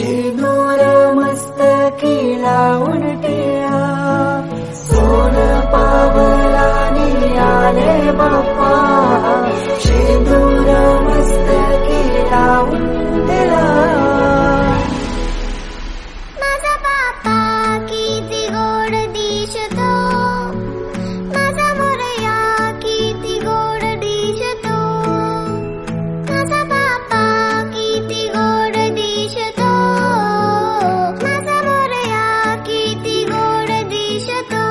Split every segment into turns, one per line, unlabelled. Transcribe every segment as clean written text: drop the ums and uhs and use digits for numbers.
शेंदूर मस्तकी लावून टिळा, सोन पावलानी आले बाप्पा, शेंदूर मस्तकी लावून टिळा.
माझा बाप्पा किती गोड दिसतो, माझा मोरया किती गोड दिसतो, माझा बाप्पा किती गोड दिसतो, माझा मोरया किती गोड दिसतो.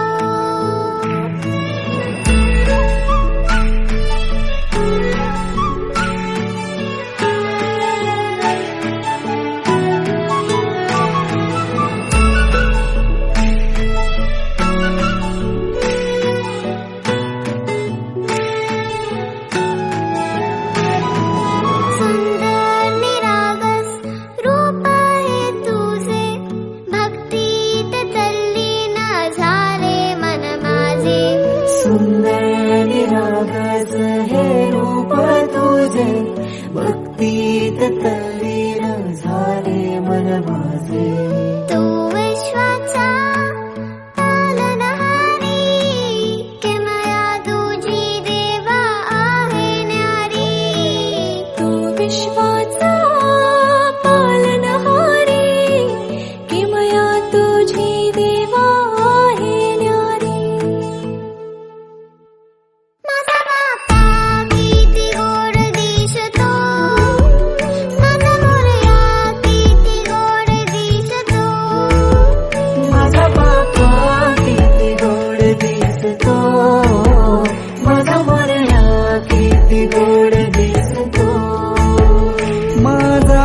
सुंदर निरागस रूप आहे तुझे, भक्तीत तल्लीन झाले मन माझे.
सुंदर निरागस हे रूप तुझे, भक्तीत तल्लीन झाले मन माझे.
तू विश्वाचा पालनहारी, किमया तुझी देवा आहे न्यारी.
तू विश्वाचा पालनहारी, किमया तुझी देवा आहे न्यारी.
माझा बाप्पा किती गोड दिसतो, माझा मोरया किती गोड दिसतो.
माझा बाप्पा किती गोड दिसतो, माझा मोरया किती गोड दिसतो. माझा